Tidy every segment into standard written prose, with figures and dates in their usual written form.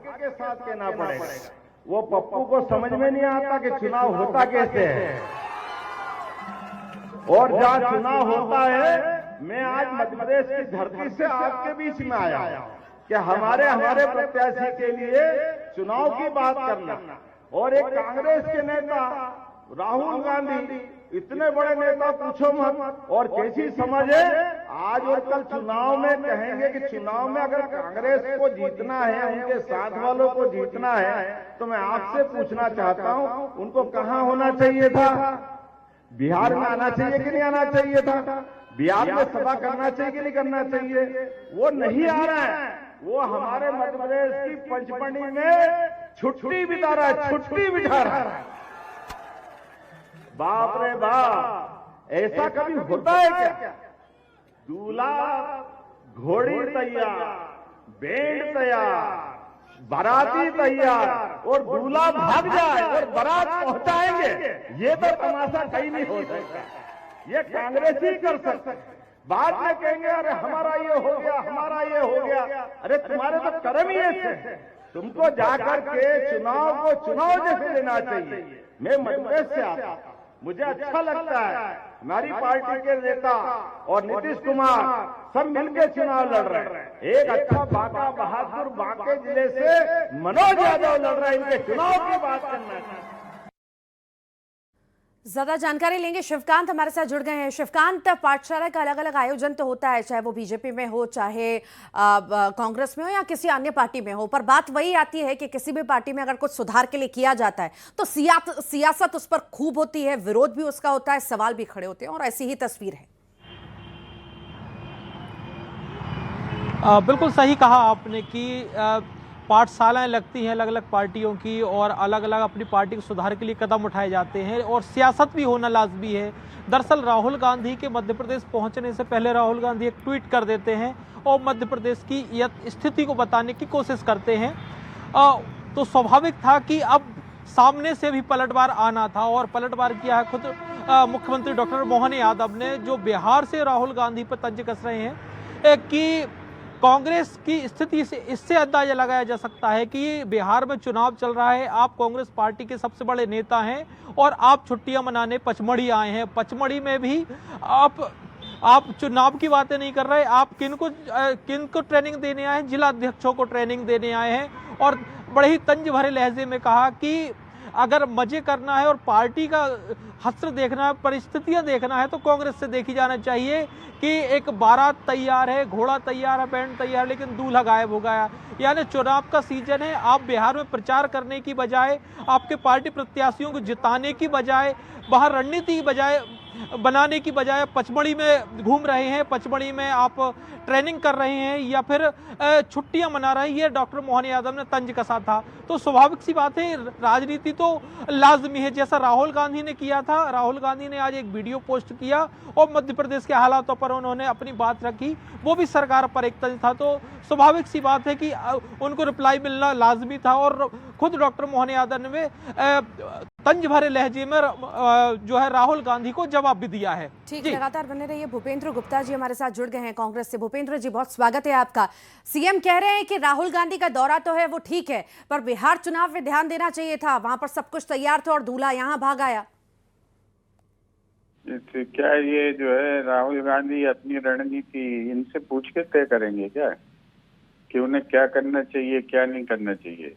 दुर्भाग्य के साथ कहना पड़ेगा, वो पप्पू को समझ में नहीं आता कि चुनाव होता कैसे है और जहाँ चुनाव होता है। मैं आज मध्य प्रदेश की धरती से आपके बीच में आया कि हमारे प्रत्याशी के लिए चुनाव की बात करना, और एक कांग्रेस के नेता राहुल गांधी, इतने बड़े नेता पूछो मत, और कैसी समझ है। आज और कल चुनाव में कहेंगे कि चुनाव में अगर कांग्रेस को जीतना है, उनके साथ वालों को जीतना है, तो मैं आपसे पूछना चाहता हूं, उनको कहां होना चाहिए था? बिहार में आना चाहिए कि नहीं आना चाहिए था? बिहार में सभा करना चाहिए कि नहीं करना चाहिए? वो नहीं आ रहा है। वो हमारे मध्य प्रदेश की पंचमढ़ी में छुट्टी बिता रहा है, छुट्टी बिता रहा है। बाप रे बाप, ऐसा कभी होता है क्या? दूल्हा घोड़ी तैयार, बैंड तैयार, बाराती तैयार, और दूल्हा भाग जाए और बारात पहुंचाएंगे, ये तो तमाशा कहीं नहीं हो सकता। ये कांग्रेस ही कर सकता है। बाद में कहेंगे अरे हमारा ये हो गया, हमारा ये हो गया। अरे तुम्हारे तो कर्म ही ऐसे हैं। तुमको जाकर के चुनाव को चुनाव जैसे लेना चाहिए। मैं मध्य प्रदेश से आता हूं, मुझे अच्छा लगता है हमारी पार्टी के नेता और नीतीश कुमार सब मिलकर चुनाव लड़ रहे हैं। एक अच्छा बांका बहादुर बांके जिले से मनोज यादव लड़ रहे हैं, इनके चुनाव की बात करना है। ज्यादा जानकारी लेंगे, शिवकांत हमारे साथ जुड़ गए हैं। शिवकांत, पाठशाला का अलग अलग आयोजन तो होता है, चाहे वो बीजेपी में हो, चाहे कांग्रेस में हो या किसी अन्य पार्टी में हो, पर बात वही आती है कि किसी भी पार्टी में अगर कुछ सुधार के लिए किया जाता है तो सियासत उस पर खूब होती है, विरोध भी उसका होता है, सवाल भी खड़े होते हैं, और ऐसी ही तस्वीर है। बिल्कुल सही कहा आपने कि पाठशालाएं लगती हैं अलग अलग पार्टियों की, और अलग अलग अपनी पार्टी के सुधार के लिए कदम उठाए जाते हैं, और सियासत भी होना लाजमी है। दरअसल राहुल गांधी के मध्य प्रदेश पहुंचने से पहले राहुल गांधी एक ट्वीट कर देते हैं और मध्य प्रदेश की स्थिति को बताने की कोशिश करते हैं। तो स्वाभाविक था कि अब सामने से भी पलटवार आना था, और पलटवार किया है खुद मुख्यमंत्री डॉक्टर मोहन यादव ने, जो बिहार से राहुल गांधी पर तंज कस रहे हैं कि कांग्रेस की स्थिति से इससे अंदाजा लगाया जा सकता है कि बिहार में चुनाव चल रहा है, आप कांग्रेस पार्टी के सबसे बड़े नेता हैं और आप छुट्टियां मनाने पचमढ़ी आए हैं। पचमढ़ी में भी आप चुनाव की बातें नहीं कर रहे, आप किनको ट्रेनिंग देने आए हैं? जिला अध्यक्षों को ट्रेनिंग देने आए हैं। और बड़े ही तंज भरे लहजे में कहा कि अगर मजे करना है और पार्टी का हस्र देखना है, परिस्थितियां देखना है, तो कांग्रेस से देखी जाना चाहिए कि एक बारात तैयार है, घोड़ा तैयार है, बैंड तैयार, लेकिन दूल्हा गायब हो गया। यानी चुनाव का सीजन है, आप बिहार में प्रचार करने की बजाय, आपके पार्टी प्रत्याशियों को जिताने की बजाय, बाहर रणनीति की बजाय बनाने की बजाय पचमढ़ी में घूम रहे हैं, पचमढ़ी में आप ट्रेनिंग कर रहे हैं या फिर छुट्टियां मना रहे हैं। ये डॉक्टर मोहन यादव ने तंज कसा था। तो स्वाभाविक सी बात है, राजनीति तो लाजमी है, जैसा राहुल गांधी ने किया था। राहुल गांधी ने आज एक वीडियो पोस्ट किया और मध्य प्रदेश के हालातों पर उन्होंने अपनी बात रखी, वो भी सरकार पर एक तंज था। तो स्वाभाविक सी बात है कि उनको रिप्लाई मिलना लाजमी था, और खुद डॉक्टर मोहन यादव ने तंज भरे लहजे में जो है राहुल गांधी को जवाब भी दिया है। ठीक, लगातार बने रहिए। भूपेंद्र गुप्ता जी हमारे साथ जुड़ गए हैं कांग्रेस से। भूपेंद्र जी, बहुत स्वागत है आपका। सीएम कह रहे हैं कि राहुल गांधी का दौरा तो है वो ठीक है, पर बिहार चुनाव में ध्यान देना चाहिए था, वहां पर सब कुछ तैयार था और दूल्हा यहाँ भाग आया। तो क्या ये जो है राहुल गांधी अपनी रणनीति इनसे पूछ के तय करेंगे क्या, कि उन्हें क्या करना चाहिए क्या नहीं करना चाहिए?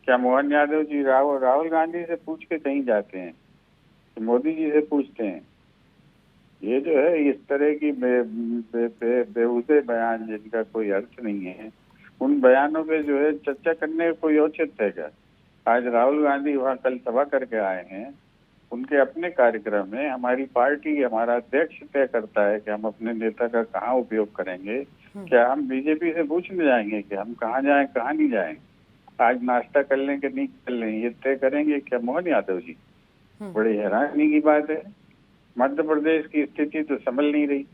क्या मोहन यादव जी राहुल गांधी से पूछ के कहीं जाते हैं कि मोदी जी से पूछते हैं? ये जो है इस तरह की बेहुदे बयान जिनका कोई अर्थ नहीं है, उन बयानों पे जो है चर्चा करने का कोई औचित्य है क्या? आज राहुल गांधी वहाँ कल सभा करके आए हैं, उनके अपने कार्यक्रम में हमारी पार्टी, हमारा अध्यक्ष तय करता है कि हम अपने नेता का कहाँ उपयोग करेंगे। क्या हम बीजेपी से पूछने जाएंगे कि हम कहाँ जाएं कहाँ नहीं जाएं, आज नाश्ता कर लें कि नहीं कर लें, ये तय करेंगे क्या मोहन यादव जी? बड़ी हैरानी की बात है। मध्य प्रदेश की स्थिति तो संभल नहीं रही।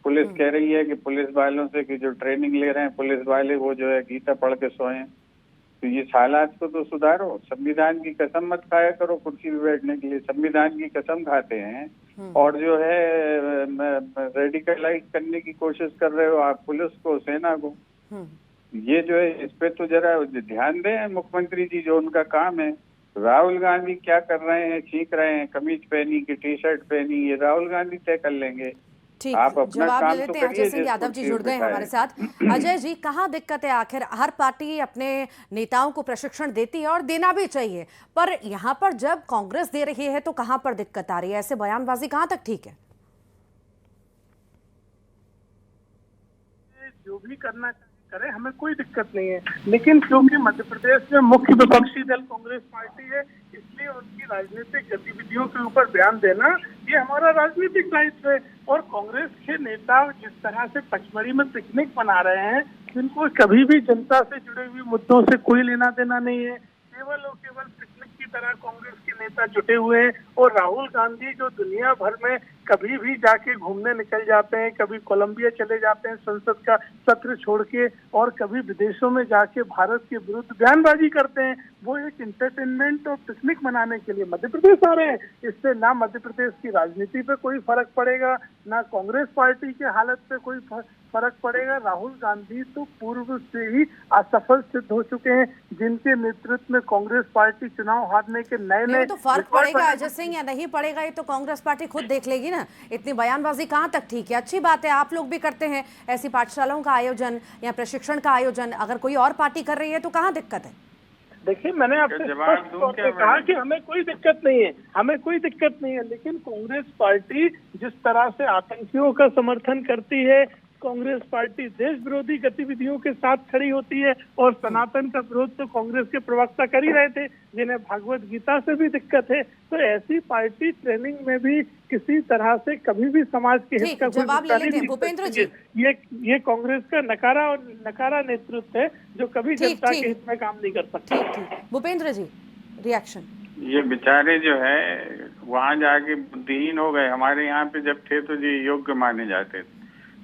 पुलिस कह रही है कि पुलिस वालों से कि जो ट्रेनिंग ले रहे हैं पुलिस वाले, वो जो है गीता पढ़ के सोए। तो ये हालात को तो सुधारो। संविधान की कसम मत खाया करो कुर्सी पे बैठने के लिए, संविधान की कसम खाते हैं और जो है रेडिकलाइज करने की कोशिश कर रहे हो आप पुलिस को, सेना को। ये जो है इस पे तो जरा ध्यान दें मुख्यमंत्री जी, जो उनका काम है। राहुल गांधी क्या कर रहे हैं, सीख रहे हैं, कमीज पहनी कि टी शर्ट पहनी, ये राहुल गांधी तय कर लेंगे। ठीक, आप अपना जवाब ले काम लेते तो हैं। करिए अजय सिंह जिस यादव जी कुर्सी जुड़ पे गए हैं बैठाए हमारे साथ। अजय जी, कहाँ दिक्कत है? आखिर हर पार्टी अपने नेताओं को प्रशिक्षण देती है और देना भी चाहिए, पर यहाँ पर जब कांग्रेस दे रही है तो कहाँ पर दिक्कत आ रही है? ऐसे बयानबाजी कहाँ तक ठीक है? जो भी करना करे, हमें कोई दिक्कत नहीं है, लेकिन क्योंकि मध्य प्रदेश में मुख्य विपक्षी दल कांग्रेस पार्टी है, इसलिए उनकी राजनीतिक गतिविधियों के ऊपर बयान देना ये हमारा राजनीतिक दायित्व है। और कांग्रेस के नेता जिस तरह से पचमढ़ी में पिकनिक मना रहे हैं, जिनको कभी भी जनता से जुड़े हुए मुद्दों से कोई लेना देना नहीं है, केवल और केवल पिकनिक की तरह कांग्रेस के नेता जुटे हुए हैं। और राहुल गांधी जो दुनिया भर में कभी भी जाके घूमने निकल जाते हैं, कभी कोलंबिया चले जाते हैं संसद का सत्र छोड़ के, और कभी विदेशों में जाके भारत के विरुद्ध बयानबाजी करते हैं, वो एक इंटरटेनमेंट और पिकनिक मनाने के लिए मध्य प्रदेश आ रहे हैं। इससे ना मध्य प्रदेश की राजनीति पे कोई फर्क पड़ेगा, ना कांग्रेस पार्टी के हालत पे कोई फर्क पड़ेगा। राहुल गांधी तो पूर्व से ही असफल सिद्ध हो चुके हैं, जिनके नेतृत्व में कांग्रेस पार्टी चुनाव हारने के नए नए तो फर्क पड़ेगा अजय सिंह या नहीं पड़ेगा, ये तो कांग्रेस पार्टी खुद देख लेगी ना। इतनी बयानबाजी कहाँ तक ठीक है? अच्छी बात है, आप लोग भी करते हैं ऐसी पाठशालाओं का आयोजन या प्रशिक्षण का आयोजन, अगर कोई और पार्टी कर रही है तो कहाँ दिक्कत है? देखिए, मैंने आपसे स्पष्ट तौर पे कहा कि हमें कोई दिक्कत नहीं है, हमें कोई दिक्कत नहीं है, लेकिन कांग्रेस पार्टी जिस तरह से आतंकियों का समर्थन करती है, कांग्रेस पार्टी देश विरोधी गतिविधियों के साथ खड़ी होती है, और सनातन का विरोध तो कांग्रेस के प्रवक्ता कर ही रहे थे, जिन्हें भगवत गीता से भी दिक्कत है। तो ऐसी पार्टी ट्रेनिंग में भी किसी तरह से कभी भी समाज के हित का जवाब ले लेते हैं भूपेंद्र जी। ये कांग्रेस का नकारा नेतृत्व है, जो कभी जनता के हित में काम नहीं कर सकता। भूपेंद्र जी, रिएक्शन। ये बेचारे जो है वहां जाके बुद्धिहीन हो गए। हमारे यहाँ पे जब थे तो ये योग्य माने जाते थे।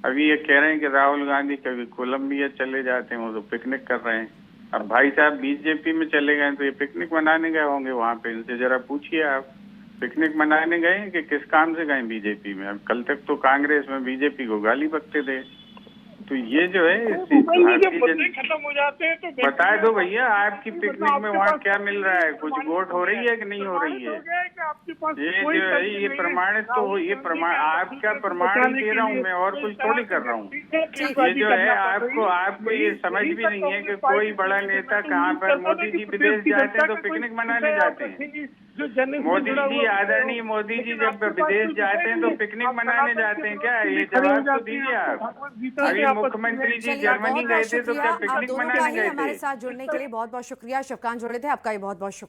अभी ये कह रहे हैं कि राहुल गांधी कभी कोलंबिया चले जाते हैं, वो तो पिकनिक कर रहे हैं। अब भाई साहब बीजेपी में चले गए तो ये पिकनिक मनाने गए होंगे वहां पे, इनसे जरा पूछिए आप, पिकनिक मनाने गए कि किस काम से गए बीजेपी में? अब कल तक तो कांग्रेस में बीजेपी को गाली बकते थे। तो ये जो है खत्म हो जाते हैं तो बता दो भैया, आपकी पिकनिक में वहाँ क्या मिल रहा है? कुछ वोट हो रही है कि नहीं हो रही है? ये जो है ये प्रमाणित तो हो, ये प्रमाण आपका प्रमाण दे रहा हूँ मैं, और कुछ थोड़ी कर रहा हूँ। ये जो है आपको ये समझ भी नहीं है कि कोई बड़ा नेता कहाँ पर, मोदी जी विदेश जाते हैं तो पिकनिक मनाने जाते हैं। मोदी जी, आदरणीय मोदी जी जब विदेश जाते हैं तो पिकनिक मनाने जाते हैं क्या? ये जवाब तो दीजिए आप। अभी मुख्यमंत्री जी जर्मनी गए थे तो क्या पिकनिक मनाने गए थे? हमारे साथ जुड़ने के लिए बहुत बहुत शुक्रिया। शिवकांत जुड़े थे, आपका भी बहुत बहुत शुक्रिया।